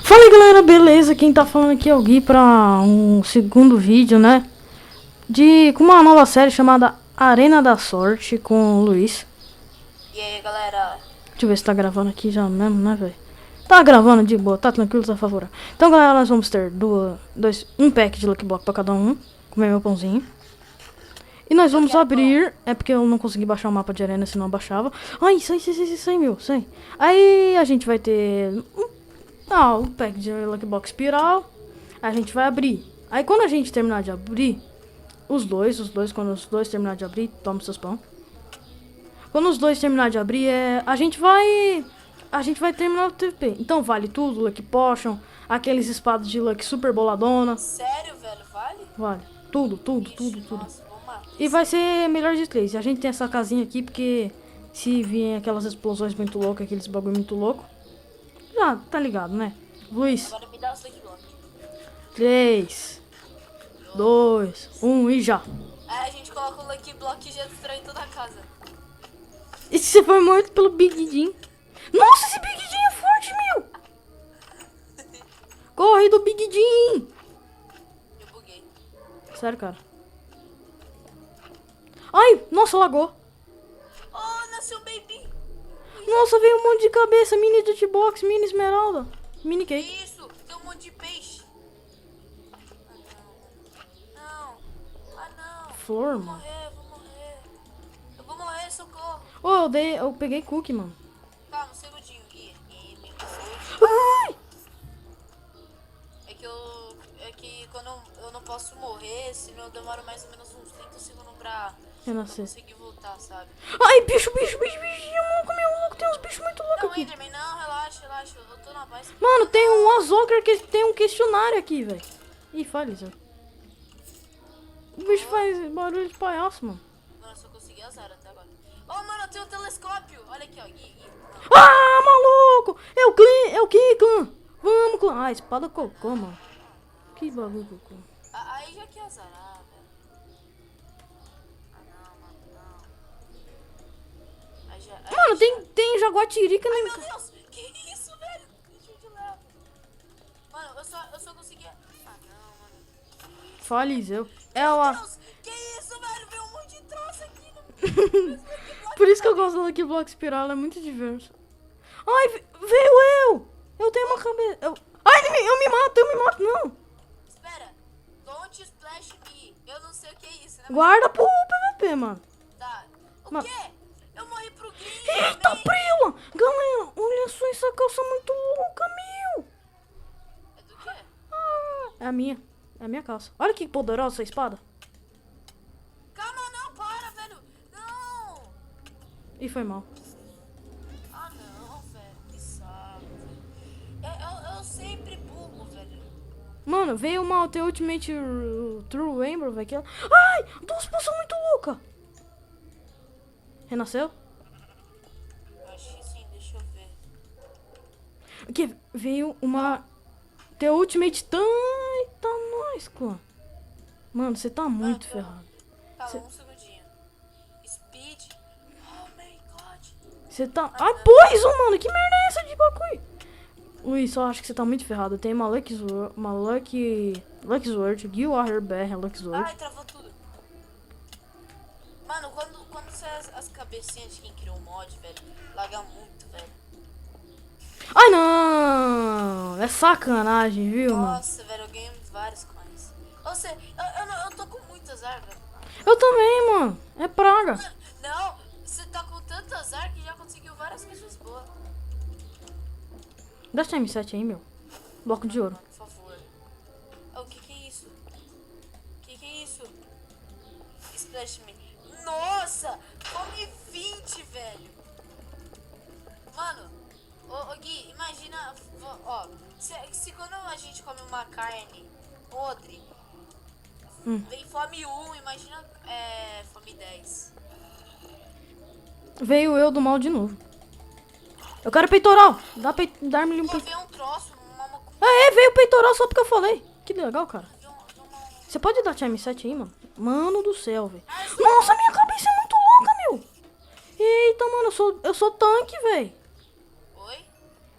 Fala aí, galera, beleza? Quem tá falando aqui é o Gui pra um segundo vídeo, né? Com uma nova série chamada Arena da Sorte com o Luiz. E aí, galera? Deixa eu ver se tá gravando aqui já mesmo, né, velho? Tá gravando de boa, tá tranquilo, tá favorável. Então, galera, nós vamos ter um pack de Lucky Block pra cada um. Comer meu pãozinho. E nós vamos abrir. É porque eu não consegui baixar o mapa de arena, senão eu baixava. Ai, sai, meu, sai. Aí a gente vai ter o pack de Lucky Block Espiral. A gente vai abrir. Aí quando a gente terminar de abrir, quando os dois terminar de abrir, toma seus pão. Quando os dois terminar de abrir, a gente vai terminar o TP. Então vale tudo, Lucky Potion, aqueles espadas de Lucky super boladona. Sério, velho? Vale? Vale. Tudo. Nossa, vamos lá. E vai ser melhor de 3. A gente tem essa casinha aqui porque se vier aquelas explosões muito loucas, aqueles bagulho muito louco, já tá ligado, né? Luiz, Agora me dá os Lucky Block. 3, 2, 1 e já. Aí a gente coloca o Lucky Block e já destrói toda a casa. E você foi morto pelo Big Jim. Nossa, esse Big Jim é forte, meu! Corre do Big Jim! Eu buguei. Sério, cara. Ai, nossa, lagou. Oh, nasceu um baby. Nossa, veio um monte de cabeça. Mini Jukebox, mini esmeralda, mini Que cake. isso? Tem um monte de peixe. Não. Ah, não. Flor, Vou mano. morrer, vou morrer. Eu vou morrer, socorro. Oh, eu peguei cookie, mano. Calma, um segundinho. Ih, me Ai! É que quando eu não posso morrer, senão eu demoro mais ou menos uns 30 segundos pra Renascer. conseguir voltar, sabe? Ai, bicho, meu louco, tem uns bichos muito loucos Não, aqui. Enderman, não, relaxa, eu tô na paz. Mano, tem um Azoker que tem um questionário aqui, velho. Ih, fale, Zé. O bicho faz barulho de palhaço, mano. Mano, eu só consegui azar até agora. Oh, mano, eu tenho um telescópio. Olha aqui, ó. Gui. Ah, maluco! É o que, clã? Vamos, clã. Ah, espada cocô, mano. Que bagulho cocô. Aí já que azarar, velho. Ah, não. Aí já... Mano, tem jaguatirica, Ai, né? meu Deus. Que isso, velho? Deixa eu te levar. Mano, eu só consegui... Ah, não, mano. Fale, Zé. É Meu o... Deus, que isso, velho? Veio um monte de troço aqui no... Por isso que eu gosto do Lucky Block Espiral, é muito diverso. Ai, veio eu! Eu tenho uma cabeça... Ai, eu me mato, não! Espera. Don't splash me. Eu não sei o que é isso, né? Guarda pro PVP, mano. Tá. O Mano. quê? Eu morri pro Gui. Eita, prila! Galera, olha só essa calça muito louca, meu! É do quê? É a minha. É a minha calça. Olha que poderosa essa espada. Calma, não, para, velho. Não. Ih, foi mal. Ah, não, velho. Que saco. Eu sempre bugo, velho. Mano, veio uma The Ultimate True Rainbow, velho. Ai, duas poções muito loucas. Renasceu? Acho que sim, deixa eu ver. Aqui, veio uma The Ultimate Eita, nós, clã. Mano, você tá muito ferrado. Calma, um segundinho. Speed. Oh my god. Você tá... Ai, Poison, mano. Que merda é essa de bagulho? Luiz, só acho que você tá muito ferrado. Tem uma Lucky Sword, Gil Bear, Lucky Sword. Ai, travou tudo. Mano, quando sai as cabecinhas de quem criou o mod, velho, laga muito, velho. Ai, não! É sacanagem, viu, mano? Nossa, velho, eu ganhei vários coins. Ou seja, eu tô com muito azar, velho. Eu também, mano. É praga. Não, você tá com tanto azar que já conseguiu várias coisas boas. Dá time 7 aí, meu. Bloco de ouro. Por favor. Oh, o que é isso? Que é isso? Splash me. Nossa! Come 20, velho. Mano, ô Gui, imagina, ó, se quando a gente come uma carne podre, vem fome 1, imagina fome 10. Veio eu do mal de novo. Eu quero peitoral. Dá-me um Pô, peitoral. veio um troço, uma Veio peitoral só porque eu falei. Que legal, cara. veio uma... Você pode dar time 7 aí, mano? Mano do céu, velho. Nossa, minha cabeça é muito louca, meu. Eita, mano, eu sou tanque, velho. Oi?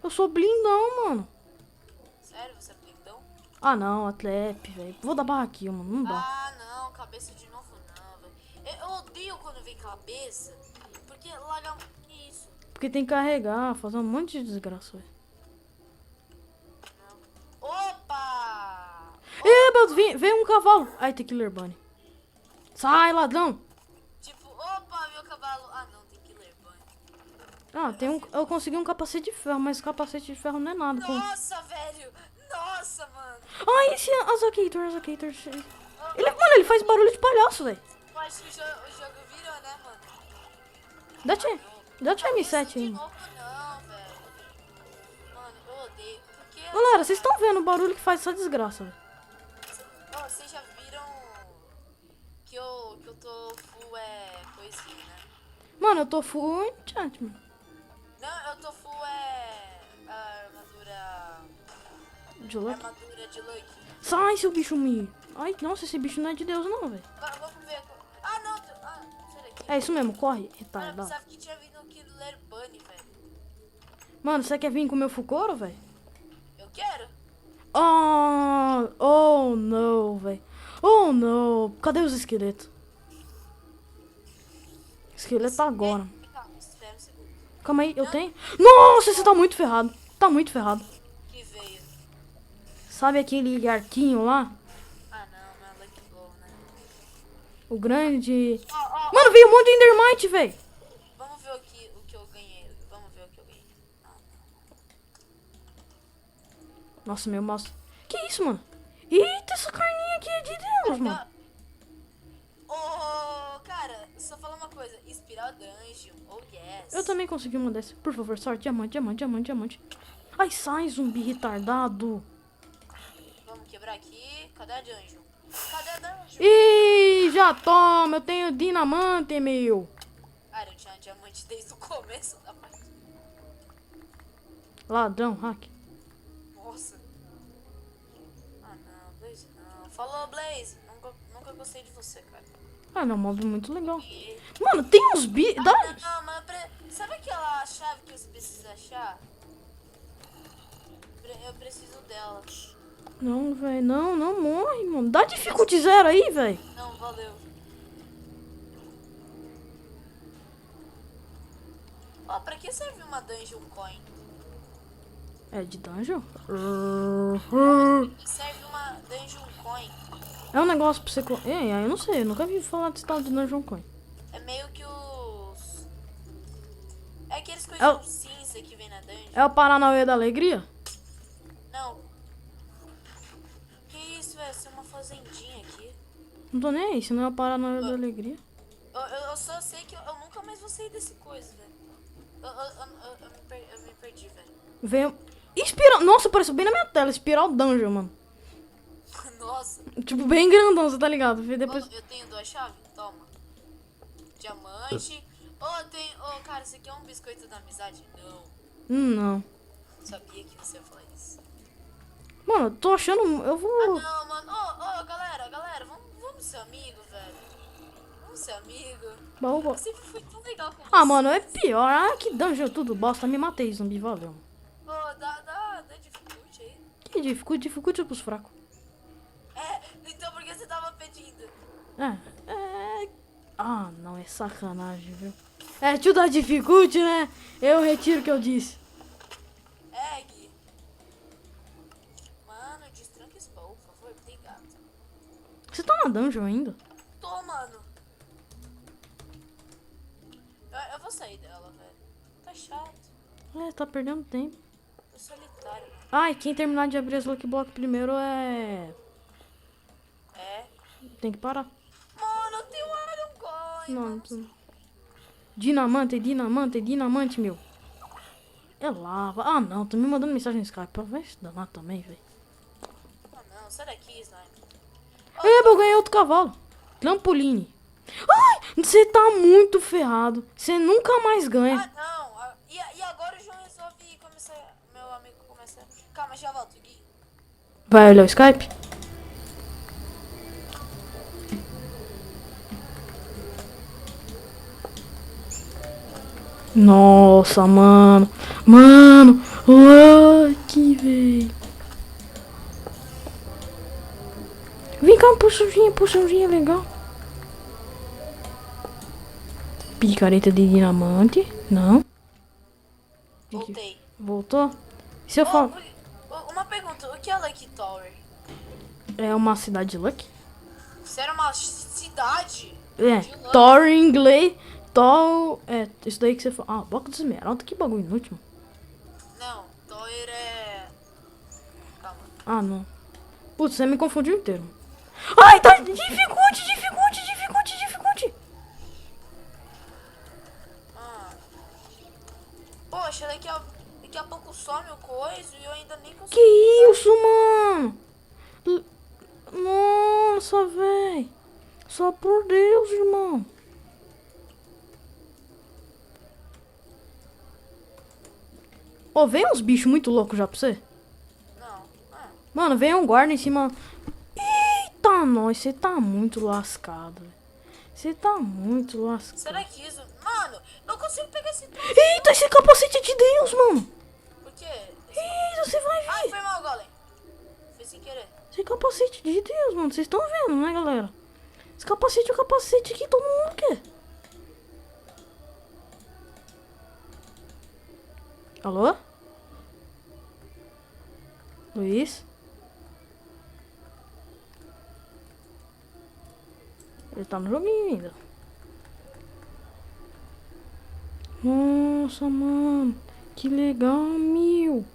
Eu sou blindão, mano. Sério, você é lindão? Ah, não, Atlep, velho. Vou dar barra aqui, mano. Não dá. Ah, não, cabeça de novo não, velho. Eu odeio quando vem cabeça, porque larga... Que isso? Porque tem que carregar, fazer um monte de desgraça, velho. Opa! Eba, veio um cavalo. Ai, tem Killer Bunny. Sai, ladrão. Tipo, opa, meu cavalo. Ah, não, tem Killer Bunny. Ah, eu consegui um capacete de ferro, mas capacete de ferro não é nada. Nossa, velho! Nossa, mano! Ai, esse Azacator. Ele faz barulho de palhaço, velho. Eu acho que o jogo virou, né, mano? Dá M7 De aí. novo não, velho. Mano, eu odeio. Porque... Galera, vocês estão vendo o barulho que faz essa desgraça, velho. Vocês já viram que eu tô full, coisinha, né? Mano, eu tô full enchantment. Não, eu tô full, armadura... De Luck. Armadura de Lucky. Sai, seu bicho me. Ai, nossa, esse bicho não é de Deus, não, velho. Vamos ver. Ah, não. Ah, sai daqui. É isso mesmo, corre, Mano, eu retardado. pensava que tinha vindo um Killer Bunny, velho. Mano, você quer vir com o meu Fukoro, velho? Eu quero. Oh, não, velho. Oh, não. Cadê os esqueletos? Esqueleto tá agora. Calma, espera um segundo. Calma aí, eu tenho. Nossa, você tá muito ferrado. Tá muito ferrado. Que veio. Sabe aquele arquinho lá? Ah, não é Lucky Blow, né? O grande. Ó, Mano, veio um monte de Endermite, velho. vamos ver o que eu ganhei. Vamos ver o que eu ganhei. Ah, Nossa, meu mouse. Que isso, mano? Eita, essa carninha aqui é de Deus, não. mano. Cara, só falar uma coisa. Espiral Dungeon, oh yes. Eu também consegui uma dessa. Por favor, sorte. Diamante. Ai, sai, zumbi retardado. Vamos quebrar aqui. Cadê a Dungeon? Cadê a Dungeon? Ih, já toma. Eu tenho dinamante, meu. Cara, eu tinha diamante desde o começo da partida. Ladrão, hack. Nossa. Ah, não, Blaze não. Falou, Blaze. Nunca gostei de você, cara. Ah, não, mob muito legal. E... Mano, tem uns bichos. Não, mas sabe aquela chave que você precisa achar? Eu preciso dela. Não, velho, não morre, mano. Dá dificuldade 0 aí, velho. Não, valeu. Ó, pra que serve uma Dungeon Coin? É de dungeon? Serve uma Dungeon Coin. É um negócio pra você. Eu não sei, eu nunca vi falar desse tal de dungeon coin. É meio que os... É aqueles É o- coisas cinza que vem na Dungeon. É o Paranauê da Alegria? Não. Que isso, velho? Isso é uma fazendinha aqui. Não tô nem aí, isso não é o Paranauê da Alegria. Eu só sei que eu nunca mais vou sair desse coisa, velho. Eu me perdi, velho. Veio. Espiral. Nossa, apareceu bem na minha tela. Espiral Dungeon, mano. Nossa. Tipo, bem grandão, você tá ligado? Vê depois. Eu tenho 2 chaves? Toma. Diamante. Cara, isso aqui é um biscoito da amizade? Não. Não. Sabia que você ia falar isso. Mano, eu tô achando. Eu vou. Não, mano. Galera, vamos ser amigo, velho. Vamos ser amigo. Baú. Eu sempre fui tão legal com você. Ah, mano, é pior. Ah, que dungeon tudo bosta. Me matei, zumbi, valeu. Dá dificuldade aí. Que dificulte pros fracos. Então por que você tava pedindo? Ah, não, é sacanagem, viu? É, tio da dificulte, né? Eu retiro o que eu disse. Gui. Mano, destranca esse baú, por favor, obrigado. Você tá na dungeon ainda? Tô, mano. Eu vou sair dela, velho. Tá chato. É, tá perdendo tempo. Tô solitário, mano. Ai, quem terminar de abrir as Lucky Block primeiro tem que parar. Mano, eu tenho um Iron Coin. Não, mano. Dinamante, meu. É lava. Ah, não, tô me mandando mensagem no Skype. Vai se danar também, velho. Ah, não, sai daqui, Slime. Eba, eu ganhei outro cavalo. Trampoline. Ai, você tá muito ferrado. Você nunca mais ganha. Ah, não. E agora o João resolve começar. Meu amigo começa. Calma, já volto, Gui. Vai olhar o Skype? Nossa, mano. Lucky, velho. cá uma poçãozinha legal. Picareta de diamante. Não. Voltei. Voltou? Se eu falar... Uma pergunta, o que é Lucky Tower? É uma cidade Lucky? Isso era uma cidade? É. De Lucky? Thor em inglês. Thor... É, isso daí que você fala. Ah, bloco de esmeralda. Que bagulho inútil. Não, Tower é... Calma. Ah, não. Putz, você me confundiu inteiro. Ai, tá... Dificulte. Poxa, daqui a pouco some o coisa e eu ainda nem consigo... Que isso, mano? Nossa, véi. Só por Deus, irmão. Ô, vem uns bichos muito loucos já pra você. Não, Mano, vem um guarda em cima. Eita, nós, você tá muito lascado. Você tá muito lascado. será que isso... Mano, não consigo pegar esse... Eita, esse capacete é de Deus, mano. Por quê? Eita, você vai Ai, ver. foi mal, Golem. Foi sem querer. Esse capacete de Deus, mano. Vocês estão vendo, né, galera? Esse capacete é o capacete que todo mundo quer. Alô? Luiz? Ele tá no joguinho ainda. Nossa, mano. Que legal, meu.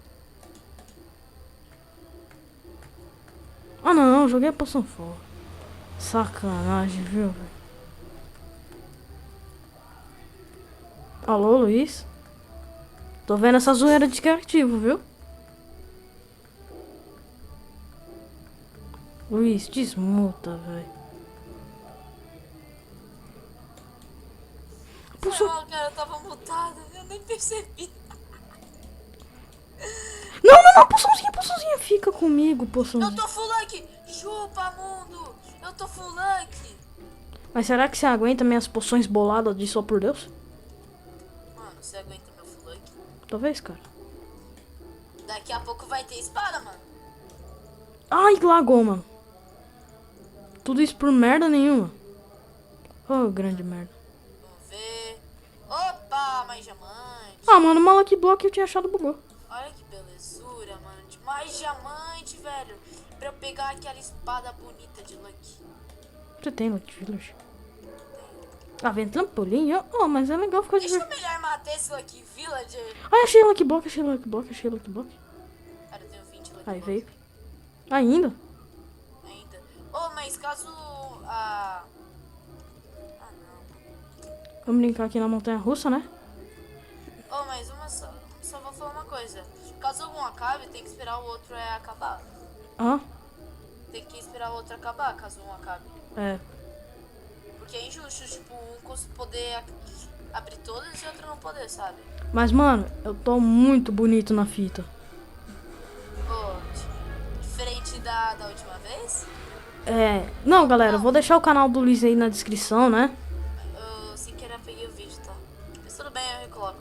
Ah, não. Joguei a poção fora. Sacanagem, viu, velho? Alô, Luiz? Tô vendo essa zoeira de criativo, viu? Luiz, desmuta, velho. Foi Poxa. mal, cara, eu tava mutado. Eu nem percebi. Não, poçãozinha. Fica comigo, Eu poçãozinha. tô full luck. Chupa, mundo. Eu tô full luck. Mas será que você aguenta minhas poções boladas de só por Deus? Mano, você aguenta meu full luck? Talvez, cara. Daqui a pouco vai ter espada, mano. Ai, lagou, mano. Tudo isso por merda nenhuma. Oh, grande merda. Vamos ver. Opa, mais diamante. Ah, mano, uma Lucky Block eu tinha achado bugou. Olha que belezura, mano. De mais diamante, velho. Pra eu pegar aquela espada bonita de Lucky. Você tem Lucky Village? Ah, vem trampolim? Oh, mas é legal ficar Deixa eu divertido. melhor matar esse Lucky Villager. Ai, achei Lucky Block. Cara, eu tenho 20 Lucky Aí Blocks veio. Ainda? ainda. Oh, mas caso... Ah, não. Vamos brincar aqui na montanha russa, né? Oh, mas só vou falar uma coisa. Caso um acabe, tem que esperar o outro acabar. Ah, Tem que esperar o outro acabar, caso um acabe. é. Porque é injusto, tipo, poder abrir todas e outro não poder, sabe? Mas, mano, eu tô muito bonito na fita. Pô, diferente da última vez, É. Não, galera, eu vou deixar o canal do Luiz aí na descrição, né? eu sem querer peguei o vídeo, tá? Mas tudo bem, eu recoloco.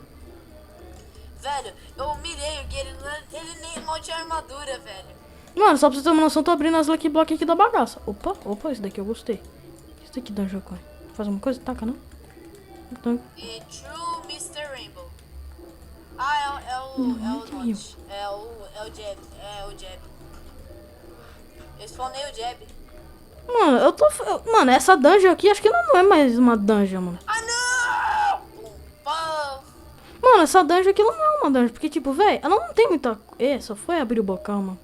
Velho, eu humilhei o Gui, ele nem mal tinha armadura, velho. Mano, só pra você ter uma noção, tô abrindo as Lucky Block aqui da bagaça. Opa, esse daqui eu gostei. Esse daqui dá Coin. Faz uma coisa? Taca, não? Então, E True Mr. Rainbow. Ah, é o Notch. É o Jab. É o Jab. Eu spawnei o Jab. mano, mano, essa dungeon aqui, acho que não é mais uma dungeon, mano. Ah, não! Pum, pam. Mano, essa dungeon aqui não é uma dungeon. Porque, tipo, velho, ela não tem muita... só foi abrir o bocal, mano.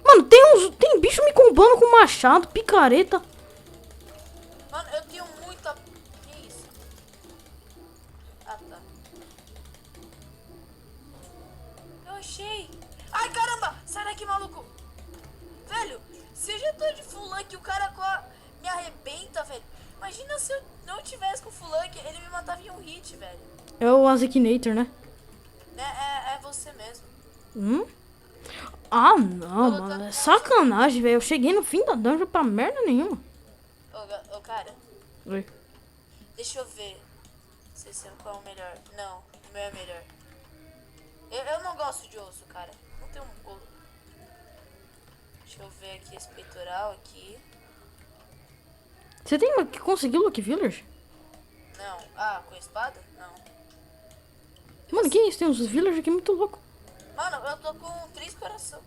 Mano, tem bicho me combando com machado, picareta. Mano, eu tenho muita... Que isso? Ah, tá. Eu achei. Ai, caramba! Sai daqui, maluco! Velho, se eu já tô de full luck e o cara me arrebenta, velho. Imagina se eu não tivesse com full luck, ele me matava em um hit, velho. É o Azekinator, né? É você mesmo. Ah, não, mano. É sacanagem, velho. Eu cheguei no fim da dungeon pra merda nenhuma. Ô, cara, Oi. deixa eu ver. Se esse é qual é o melhor. Não, o meu é melhor. Eu não gosto de osso, cara. Não tem um... Deixa eu ver aqui esse peitoral aqui. Você tem conseguiu Lucky Village? Não. Ah, com espada? Não. Mano, que isso? Tem uns villagers aqui muito louco. Mano, eu tô com 3 corações.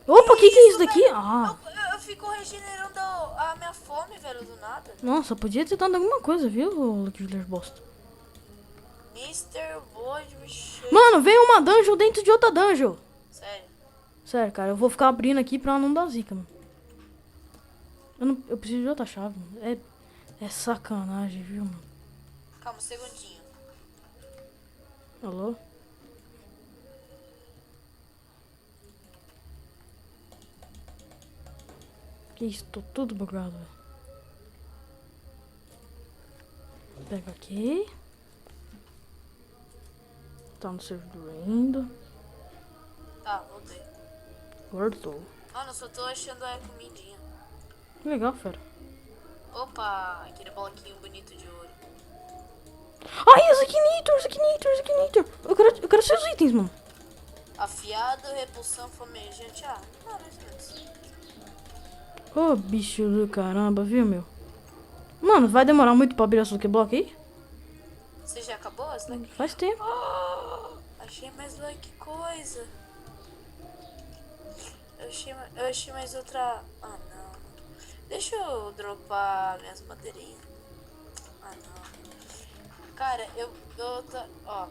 Opa, que é isso daqui? velho? Ah, Eu fico regenerando a minha fome, velho, do nada. nossa, podia ter dado alguma coisa, viu, Lucky Village bosta. Mr. Void Research. Mano, veio uma dungeon dentro de outra dungeon. Sério. Sério, cara, eu vou ficar abrindo aqui pra não dar zica, mano. Eu preciso de outra chave, mano. É sacanagem, viu, mano? Calma um segundinho. Alô? Que isso, tô tudo bugado, velho. Pega aqui. Tá no servidor ainda. Tá, voltei. Voltou. Mano, eu só tô achando a comidinha. Que legal, fera. Opa, aquele bloquinho bonito de ouro. Ai, Zakinator. Eu quero seus itens, mano. Afiado, repulsão, flamejante. Ah, mais ou menos. Ô, bicho do caramba, viu, meu? Mano, vai demorar muito pra abrir essa Lucky Block aí? Você já acabou essa daqui? Faz tempo. Oh, achei mais lucky coisa. Eu achei mais outra. Ah, não. Deixa eu dropar minhas madeirinhas. Ah, não. Cara, ó.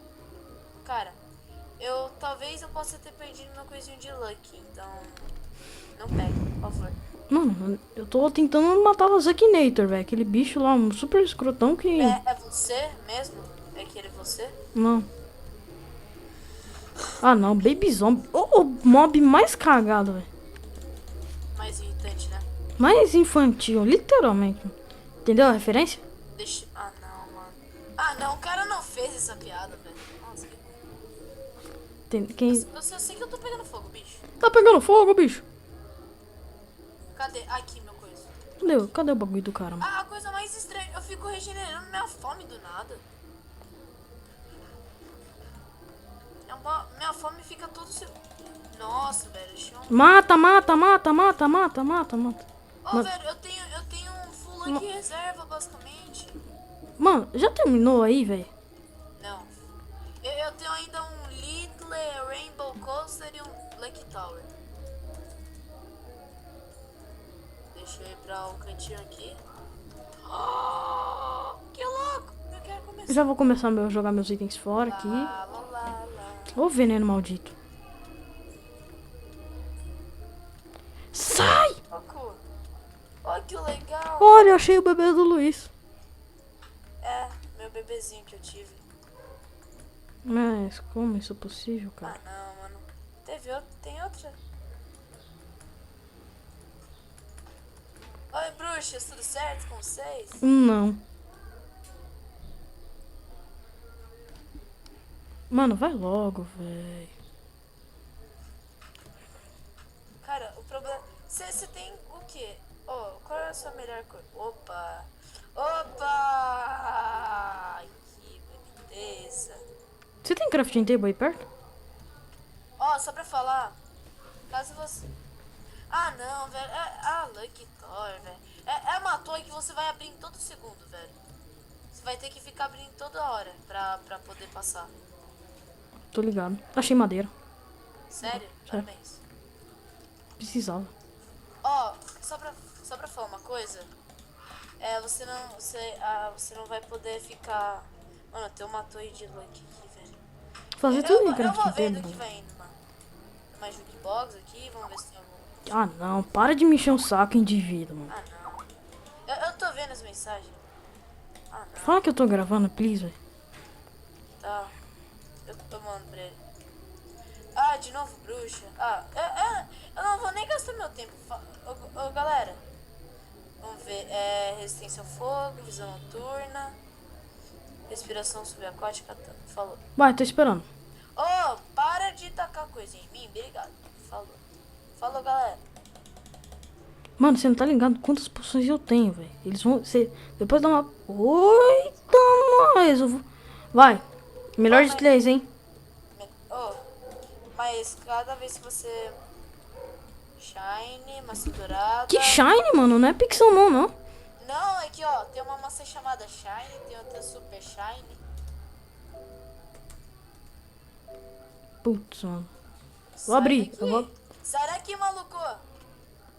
Cara, talvez eu possa ter perdido meu coisinho de lucky. Então, não pega, por favor. Mano, eu tô tentando matar o Zakinator, velho. Aquele bicho lá, um super escrotão que... É você mesmo? É aquele você? Não. Ah, não. Baby Zombie. O mob mais cagado, velho. Mais irritante, né? Mais infantil, literalmente. Entendeu a referência? Deixa. Ah, não, mano. Ah, não, o cara não fez essa piada, velho. Nossa, Quem... eu sei que eu tô pegando fogo, bicho. Tá pegando fogo, bicho? Cadê? Aqui, meu coisa. Cadê o bagulho do cara, mano? Ah, a coisa mais estranha. Eu fico regenerando minha fome do nada. Minha fome fica todo seu. Nossa, velho. Mata. Ô, velho, eu tenho um full lucky reserva, basicamente. Mano, já terminou aí, velho? Não. Eu tenho ainda um Little Rainbow Coaster e um Lucky Tower. Deixa eu ir pra o cantinho aqui. Oh, que louco! Eu quero começar. Já vou começar a jogar meus itens fora aqui. Lá, lá, lá, lá. Ô, veneno maldito. Sai! Louco. Olha que legal. Olha, eu achei o bebê do Luiz. É, meu bebezinho que eu tive. Mas como isso é possível, cara? Ah, não, mano. Tem outra? Oi, bruxas, tudo certo com vocês? Não. Mano, vai logo, velho. Cara, o problema... Você tem o quê? Oh, qual é a sua melhor cor? Opa! Ai, que beleza. Você tem crafting table aí perto? Ó, só pra falar, caso você... Ah, não, velho. Lucky Thor, velho. É uma torre que você vai abrir em todo segundo, velho. Você vai ter que ficar abrindo toda hora pra poder passar. Tô ligado. Achei madeira. Sério? Parabéns. Precisava. Ó, só pra falar uma coisa. Você não vai poder ficar... Mano, tem uma torre de luck aqui, velho. Fazer tudo em Eu vou crafting vendo table. que vai indo, mano. Tem mais jukebox aqui, vamos ver se tem algum... Ah, não. Para de me encher um saco, indivíduo, mano. Ah, não. Eu tô vendo as mensagens. Ah, não. Fala que eu tô gravando, please, velho. Tá. Eu tô mando pra ele. Ah, de novo bruxa. Eu não vou nem gastar meu tempo. Ô, galera. Vamos ver. Resistência ao fogo, visão noturna. Respiração subaquática. Falou. Vai, tô esperando. Ô, para de tacar coisa em mim. Obrigado. Falou. Falou, galera. Mano, você não tá ligado quantas poções eu tenho, velho. Eles vão... depois dá uma... Eita, nós! Vai. Melhor de 3, hein? Mas cada vez que você... Shine, maçã dourada... Que shine, mano. Não é pixel não, não. Não, é que ó, tem uma maçã chamada Shine, tem outra Super Shine. Putz, mano. Vou Sai abrir. daqui. Eu vou... Sai daqui, maluco.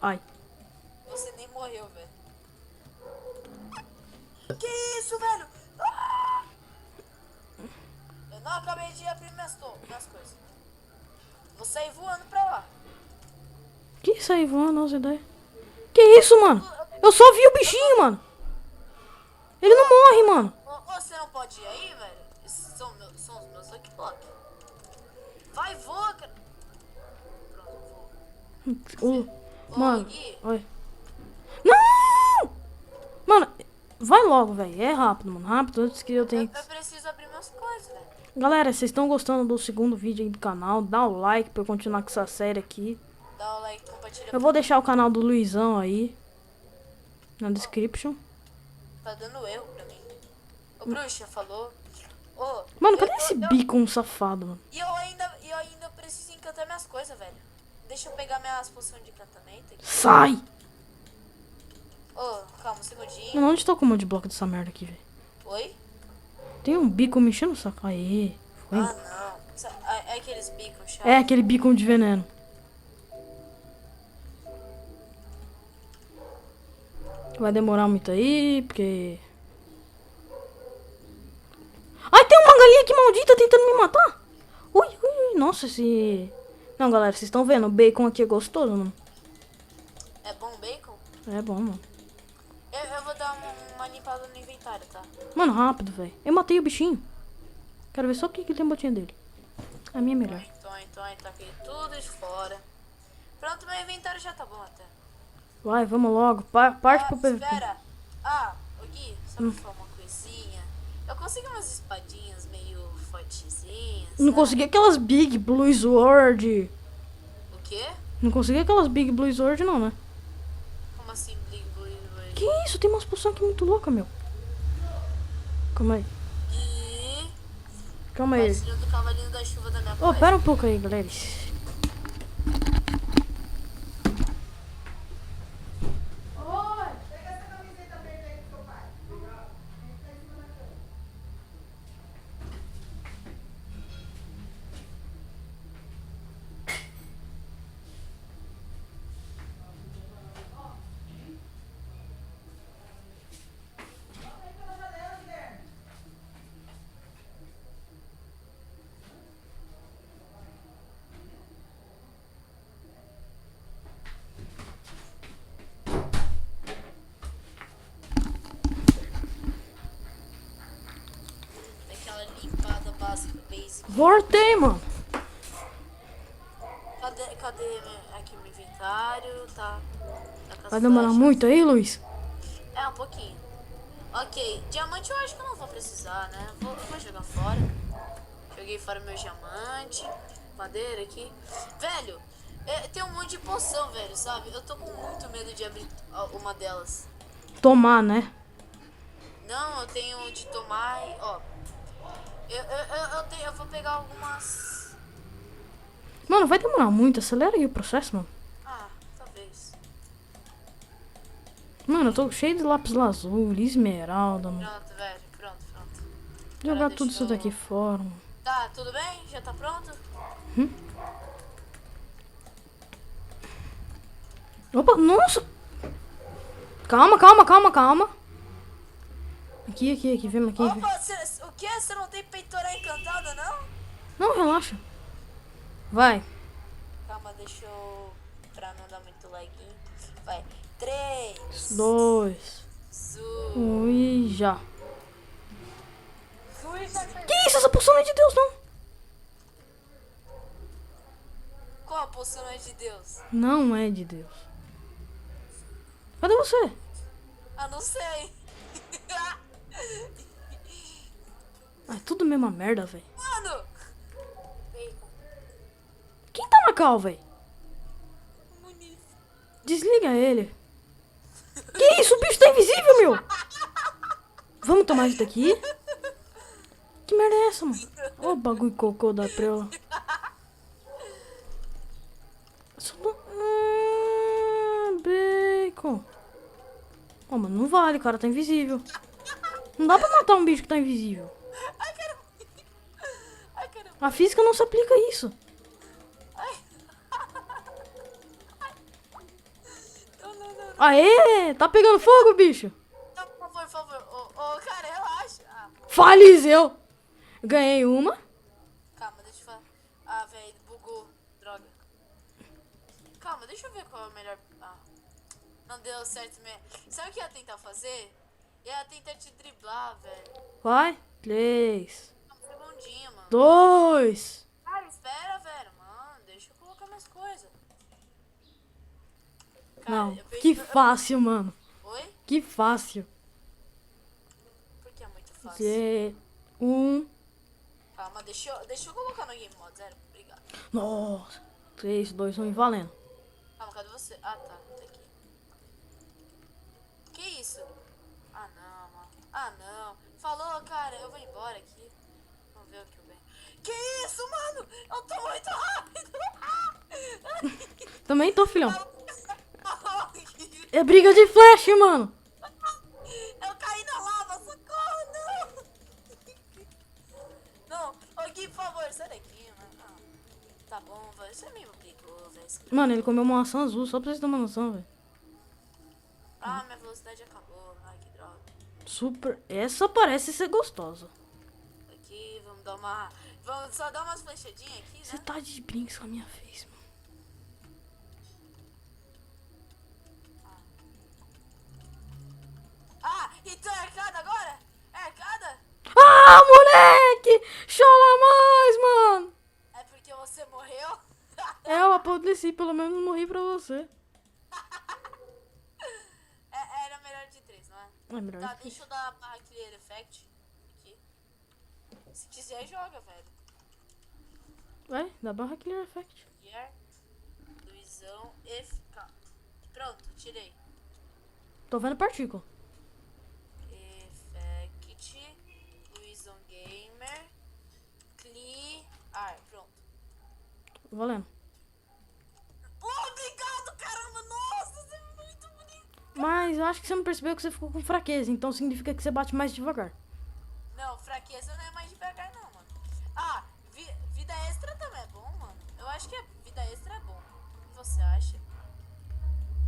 Ai. Você nem morreu, velho. Que isso, velho? Ah! Eu não acabei de abrir minhas coisas. Vou sair voando pra lá. Que isso aí, voando, nossa ideia. Que isso, mano? Eu só vi o bichinho, mano. Ele não morre, mano. Você não pode ir aí, velho? Esses são os meus Lucky Block. Vai, voa, cara. Pronto, voa. Mano, Gui. olha. Não! Mano, vai logo, velho. É rápido, mano. Rápido, antes que eu tenha... Eu preciso abrir minhas coisas, velho. Galera, vocês estão gostando do segundo vídeo aí do canal? Dá o like pra eu continuar com essa série aqui. Dá o like, compartilha. Eu vou deixar o canal do Luizão aí na description. Tá dando erro pra mim. O bruxa falou. Ô, Mano, cadê esse beacon safado, mano? E eu ainda preciso encantar minhas coisas, velho. Deixa eu pegar minhas poções de encantamento aqui. Sai! Ô, calma, um segundinho. Mano, onde tá o comando de bloco dessa merda aqui, velho? Oi? Tem um beacon me enchendo o saco. Aê, foi. Ah, não. É aqueles bicos chatos. É aquele beacon de veneno. Vai demorar muito aí, porque... Ai, tem uma galinha aqui maldita tentando me matar. Ui, ui, ui. Nossa, esse... Não, galera, vocês estão vendo? O bacon aqui é gostoso, mano. É bom bacon? É bom, mano. Eu vou dar uma limpada no inventário, tá? Mano, rápido, velho. Eu matei o bichinho. Quero ver só o que tem a botinha dele. A minha é melhor. Então, taquei tudo de fora. Pronto, meu inventário já tá bom até. Vai, vamos logo. Parte pro PVP. Espera. Ah, o Gui, só pra falar uma coisinha. Eu consegui umas espadinhas meio fortezinhas. Não sabe? consegui aquelas Big Blue Sword. O quê? Não consegui aquelas Big Blue Sword, não, né? Como assim, Big Blue? Que isso? Tem umas poções aqui muito loucas, meu. Calma aí. Gui, Calma aí. parceiro do cavalinho da chuva da minha Ô, coisa. pera um pouco aí, galera. Aquela limpada básica, basic. Voltei, mano. Cadê aqui meu inventário? Tá com as Vai demorar flechas. muito aí, Luiz? É, um pouquinho. Ok, diamante eu acho que eu não vou precisar, né? Vou jogar fora. Joguei fora meu diamante. Madeira aqui. Velho, tem um monte de poção, velho, sabe? Eu tô com muito medo de abrir uma delas. Tomar, né? Não, eu tenho de tomar e, ó. Eu vou pegar algumas. Mano, vai demorar muito. Acelera aí o processo, mano. Ah, talvez. Mano, eu tô cheio de lápis lazuli, esmeralda, mano. Pronto, velho, pronto. Jogar Agora tudo deixa isso daqui fora, mano. Tá, tudo bem? Já tá pronto? Opa, nossa! Calma. Aqui, vem aqui. Opa, o que? Você não tem peitoral encantada, não? Não, relaxa. Vai. Calma, deixa eu... Pra não dar muito laguinho. Vai. 3, 2, 1... 1 e já. Que isso? Essa poção não é de Deus, não. Qual a poção é de Deus? Não é de Deus. Cadê você? Ah, não sei. Ah, é tudo a mesma merda, velho. Mano! Bacon. Quem tá na cal, velho? Muniz. Desliga ele. Que isso? O bicho tá invisível, meu. Vamos tomar isso daqui? Que merda é essa, mano? Ô, bagulho cocô da preula. Bacon. Ô, mano, não vale, o cara tá invisível. Não dá pra matar um bicho que tá invisível. Ai, caramba. Ai, caramba. A física não se aplica a isso. Ai. Não, não, não. Aê, tá pegando fogo, bicho. Não, por favor. Ô, cara, relaxa. Ah, Faleceu. Ganhei uma. calma, deixa eu falar. Ah, velho, bugou. Droga. Calma, deixa eu ver qual é o melhor. Ah, não deu certo mesmo. Sabe o que eu ia tentar fazer? Eu ia tentar te driblar, velho. Vai. 3, Não, foi bondinho, mano. 2. Cara, espera, velho. Mano, deixa eu colocar minhas coisas. Cara, Não, eu perdi que meu- fácil, mano. Oi? Que fácil. Por que é muito fácil? Zé, 1. Calma, deixa eu colocar no game mode. Zero, obrigado. Nossa. 3, 2, 1 e valendo. Calma, cadê você? Ah, tá aqui. Que isso? Ah, não, mano. Ah, não. Falou, cara, eu vou embora aqui. Vamos ver o que eu venho. Que isso, mano? Eu tô muito rápido. Também tô, filhão. É briga de flash, mano. Eu caí na lava, socorro, não. Não, ô Gui, por favor, sai daqui, mano. Ah, tá bom, velho. Você me brigou, velho. Mano, ele comeu uma maçã azul, só pra vocês terem uma noção, velho. Ah, minha velocidade acabou. Ai, que droga. Super. Essa parece ser gostosa. Aqui, vamos dar uma... Vamos só dar umas flechadinhas aqui, Você né? tá de brinks com a minha face, mano. Ah, então é arcada agora? É arcada? Ah, moleque! Chola mais, mano! É porque você morreu? Eu apodreci, pelo menos morri pra você. Era melhor de 3, não é? É melhor. Tá, deixa eu dar a barra clear effect aqui. Se quiser, joga, velho. Vai, dá barra clear effect. Clear, Luizão, pronto, tirei. Tô vendo partícula. Effect, Luizão Gamer, clear, pronto. Valendo. Obrigado, caramba, nossa, você é muito bonito. Mas eu acho que você não percebeu que você ficou com fraqueza, então significa que você bate mais devagar. Não, fraqueza não é mais devagar não, mano. Ah, vida extra também é bom, mano. Eu acho que vida extra é bom. O que você acha?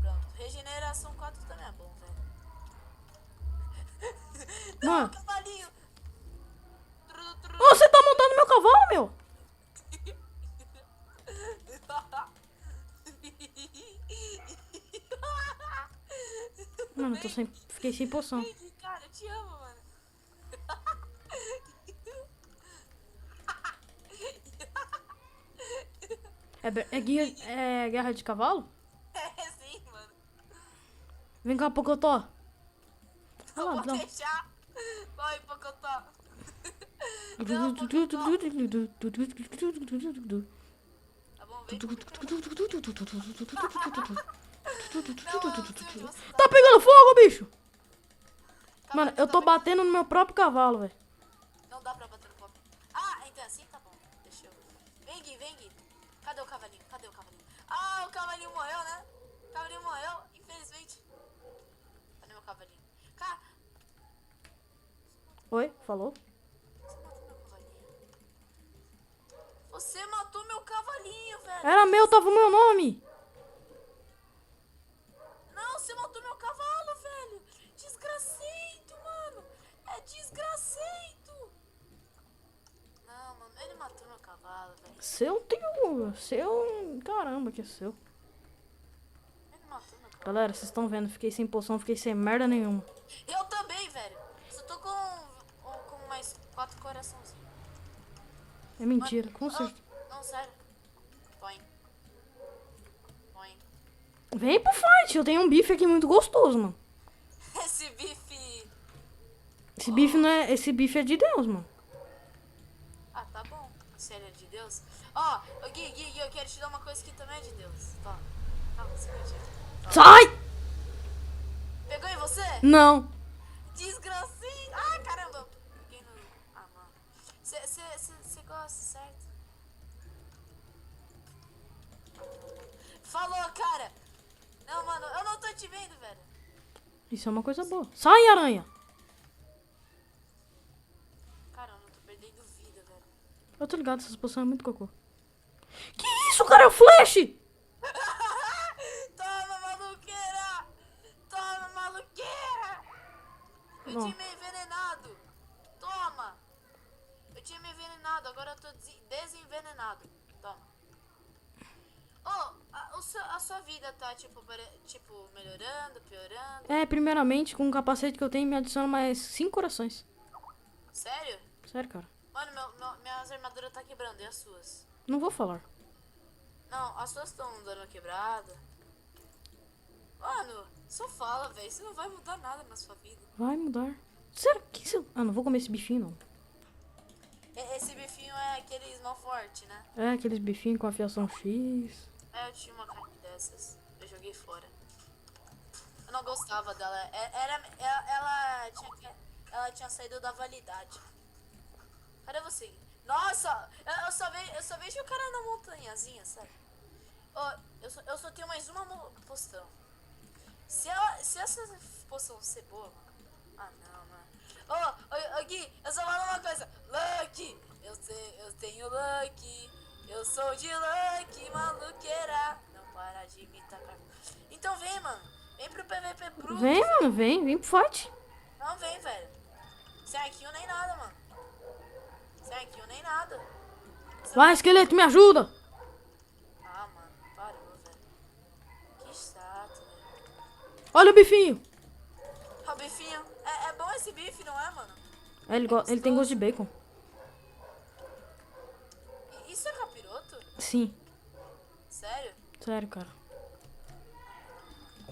Pronto, regeneração 4 também é bom, velho. Não, Mano. cavalinho. Tru. Ô, você tá montando meu cavalo, meu? Mano, eu tô sem... fiquei sem poção. Cara, eu te amo, mano. É guerra de cavalo? É sim, mano. Vem cá, Pocotó. Não lá, vou não. deixar. Vai, Pocotó. Tá bom, vem. Tá pegando fogo, bicho! Mano, eu tô batendo no meu próprio cavalo, velho. Não dá pra bater no copo. Ah, então assim tá bom. Deixa eu... Vem, Gui, vem, Gui. Cadê o cavalinho? Cadê o cavalinho? Ah, o cavalinho morreu, né? O cavalinho morreu, infelizmente. Cadê meu cavalinho? Cara, Oi, falou? você matou meu cavalinho, velho. Era meu, tava o meu nome. Não, você matou meu cavalo, velho. Desgraceito, mano. É desgraceito. Não, mano, ele matou meu cavalo, velho. Seu tio. Seu. Caramba, que é seu. Ele matou meu cavalo. Galera, vocês estão vendo, fiquei sem poção, fiquei sem merda nenhuma. Eu também, velho. Só tô com mais 4 coraçãozinhos. É mentira, com certeza. Não, sério. Põe. Põe. Vem pro fight, eu tenho um bife aqui muito gostoso, mano. Esse bife... Esse bife não é. Esse bife é de Deus, mano. Ah, tá bom. Se ele é de Deus. Ó, Gui, eu quero te dar uma coisa que também é de Deus. Tá. Tá, você pode. Sai! Pegou em você? Não. Desgracinho. Ah, caramba. Peguei no... Ah, mano. Você gosta, certo? Falou, cara. Não, mano, eu não tô te vendo, velho. Isso é uma coisa boa. Sai, aranha! Caramba, eu tô perdendo vida, velho. Eu tô ligado, essas poções é muito cocô. Que isso, cara? É o Flash! Toma, maluqueira! Toma, maluqueira! Eu Não. tinha me envenenado. Toma! Eu tinha me envenenado, agora eu tô desenvenenado. Toma. Oh, a sua vida tá, tipo, melhorando, piorando? É, primeiramente, com o capacete que eu tenho, me adiciona mais 5 corações. Sério? Sério, cara. Mano, minhas armaduras tá quebrando, e as suas? Não vou falar. Não, as suas estão dando uma quebrada. Mano, só fala, velho. Isso não vai mudar nada na sua vida. Vai mudar. Será que isso... Ah, não vou comer esse bifinho, não. Esse bifinho é aquele mal forte, né? É, aqueles bifinhos com afiação X. É, eu tinha uma carne dessas. Eu joguei fora. Eu não gostava dela. Ela tinha saído da validade. Cadê você? Nossa! Eu só vejo o cara na montanhazinha, sabe? Oh, eu só tenho mais uma poção. Se essa poção ser boa, mano. Ah, não, mano. Oh, Gui, eu só falo uma coisa. Lucky! Eu tenho Lucky. Eu sou de Lucky, maluqueira. Não para de me tacar. Então vem, mano. Vem pro PVP bruto. Vem, mano, vem pro fight. Não vem, velho. Sem kill nem nada, mano. Sem kill nem nada. Vai, esqueleto, me ajuda. Ah, mano, parou, velho. Que chato, velho. Olha o bifinho. O bifinho. É bom esse bife, não é, mano? É, ele tem gosto de bacon. Isso é capiroto? Sim, Sério? sério, cara.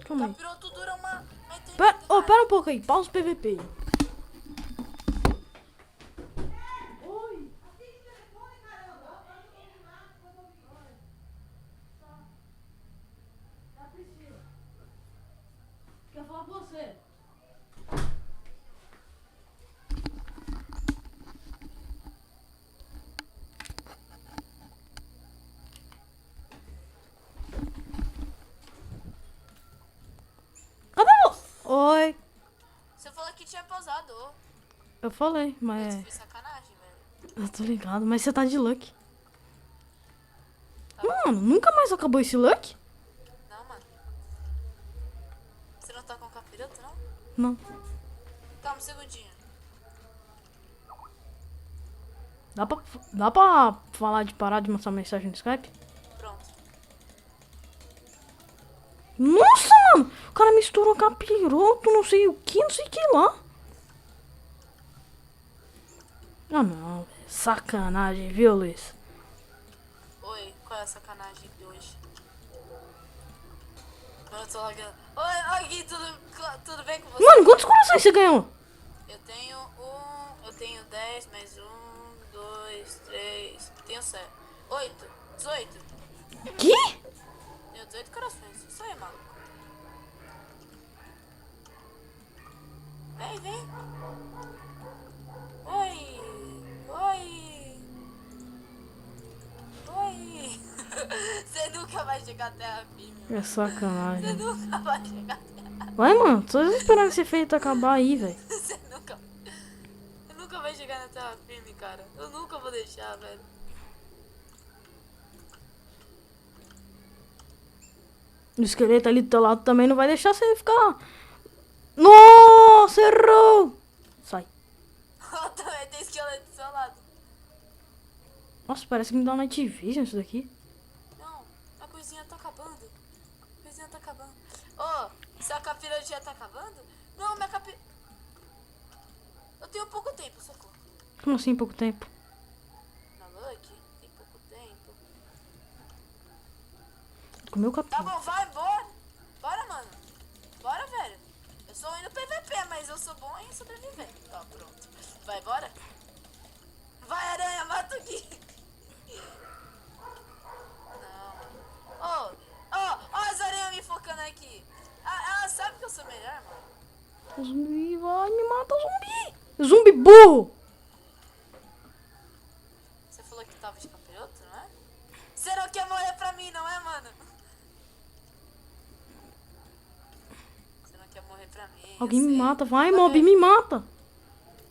Calma aí. Capiroto dura uma Pera, eternidade. pera um pouco aí, pausa o PVP. Quer falar com você? Cadê você? Oi. Você falou que tinha pausado. Eu falei, Isso mas... foi sacanagem, velho. Eu tô ligado, mas você tá de luck. Tá bom. Mano, nunca mais acabou esse luck? Não, mano. Você não tá com capiroto, não? Não. Calma um segundinho. Dá pra falar de parar de mostrar mensagem no Skype? Pronto. Nossa, mano! O cara misturou capiroto, não sei o que lá. Ah, não. Sacanagem, viu, Luiz? Oi, qual é a sacanagem de hoje? Eu tô lagando. Oi, Gui, tudo bem com você? Mano, quantos corações você ganhou? Eu tenho 10, mais 2, 3, tenho 7, 8, 18. Que? Tenho 18 corações, isso aí, maluco. Vem. Oi. Você nunca vai chegar até a firme. É Você sacanagem. nunca vai chegar até a Vai, mano, tô esperando esse feito acabar aí, velho. Você nunca vai chegar na terra firme, cara. Eu nunca vou deixar, velho. O esqueleto ali do teu lado também não vai deixar você ficar. Nossa, errou! Sai. Também tem esqueleto do seu lado. Nossa, parece que me dá uma night vision isso daqui. Não, a coisinha tá acabando. Se a capira já tá acabando? Não, minha capira... Eu tenho pouco tempo, socorro. Como assim, pouco tempo? Na Lucky, tem pouco tempo. Comeu o Tá capim. bom, vai, bora. Bora, mano. Bora, velho. Eu sou ruim no PVP, mas eu sou bom em sobreviver. Tá, pronto. Vai, bora. Vai, aranha, mata o Gui. Não. Ó, as aranhas me focando aqui. Ela sabe que eu sou melhor, mano. O zumbi vai me matar, zumbi! Zumbi burro! Você falou que tava de capiroto, não é? Você não quer morrer pra mim, não é, mano? Você não quer morrer pra mim. eu Alguém me sei. mata. Vai, Vai mob, ver. me mata.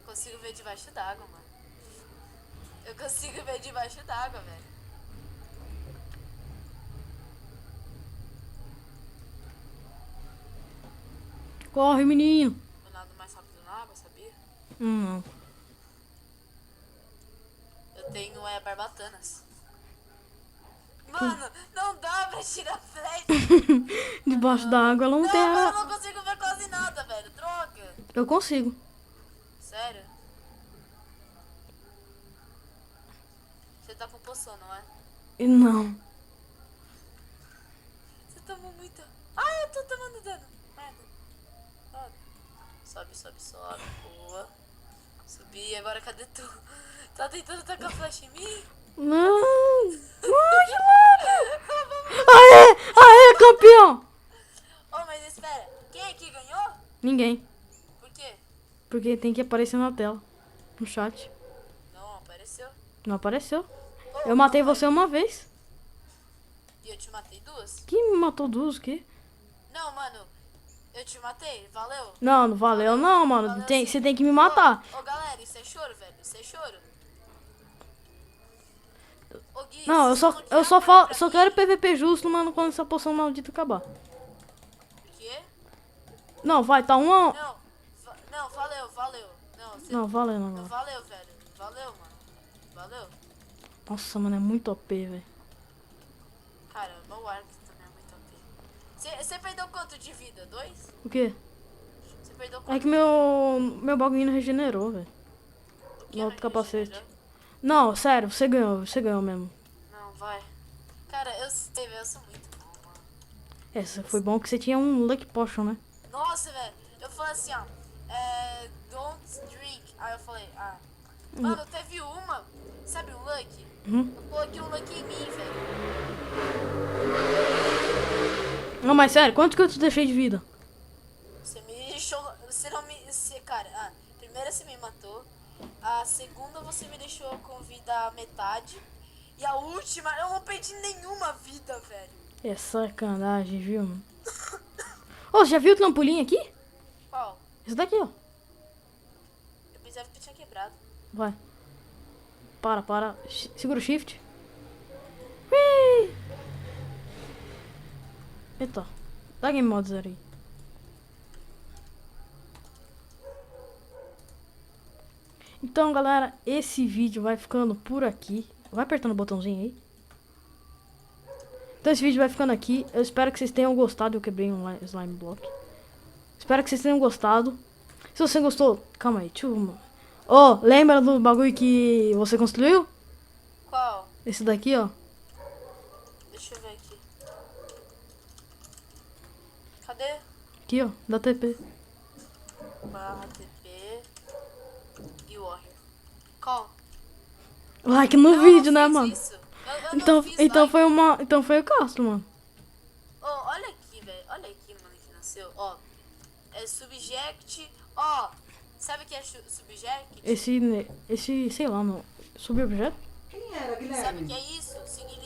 Consigo ver debaixo d'água, mano. Eu consigo ver debaixo d'água, velho. Corre, menino. Eu nado mais rápido na água, sabia? Não. Eu tenho barbatanas. Mano, não dá pra tirar flecha. Debaixo da água ela não Não, tem mas eu a... não consigo ver quase nada, velho. Droga. Eu consigo. Sério? Você tá com poção, não é? E não. Você tomou muita. Ai, eu tô tomando dano. Merda. Sobe. Sobe, sobe, sobe. Boa. Subi, agora cadê tu? Tá tentando tacar flecha em mim? Não. Ai, que louco. Aê, aê, campeão. Oh, mas espera. Quem aqui ganhou? Ninguém. Por quê? Porque tem que aparecer na tela. No chat. Não apareceu. Não apareceu. Oh, Eu matei não, você uma vez. E eu te matei duas? Quem me matou duas, o quê? Não, mano. Eu te matei, valeu? Não, não valeu não, mano. Valeu Tem, sim. você tem que me matar. Ô, galera, isso é choro, velho. Isso é choro. Ô, Gui, Não, eu você só, não quer eu só, apoio pra só mim? quero PVP justo, mano, quando essa poção maldita acabar. O quê? Não, vai, tá um a... Não, não, valeu, valeu. Não, você Não, valeu não não. valeu, velho. Valeu, mano. Valeu. Nossa, mano, é muito OP, velho. Cara, meu arco também é muito OP. Você perdeu quanto de vida? 2? O quê? Você perdeu quanto? É que meu bagulho não regenerou, velho. O que no é outro capacete. regenerou? Não, sério, você ganhou mesmo. Não, vai. Cara, eu sei, velho. Eu sou muito bom, mano. Essa foi bom que você tinha um Lucky Potion, né? Nossa, velho. Eu falei assim, ó. Don't drink. Aí eu falei, Mano, teve uma. Sabe o Lucky? Uhum. Eu coloquei um Lucky em mim, velho. Não, mas sério, quanto que eu te deixei de vida? Você me deixou. Você não me. Cara, primeira você me matou. A segunda você me deixou com vida a metade. E a última, eu não perdi nenhuma vida, velho. É sacanagem, viu, mano? Ô, você já viu o trampolim aqui? Qual? Esse daqui, ó. Eu pensava que tinha quebrado. Vai. Para. Segura o shift. Ui! Eita. Dá game mode 0 aí. Então, galera, esse vídeo vai ficando por aqui. Vai apertando o botãozinho aí. Então esse vídeo vai ficando aqui. Eu espero que vocês tenham gostado. Eu quebrei um slime block. Espero que vocês tenham gostado. Se você gostou, calma aí, lembra do bagulho que você construiu? Qual? Esse daqui, ó. Deixa eu ver aqui. Cadê? Aqui, ó, da TP. Barra TP e Warrior. Qual? Like no Eu vídeo, não né, fiz mano? isso. Eu Então, não fiz então like. foi o Castro, mano. Oh, olha aqui, velho. Olha aqui, mano, que nasceu. Ó, é subject. Ó, sabe o que é subject? Esse, sei lá, não. Subobjeto? Quem era, Sabe o Guilherme? que é isso? Significa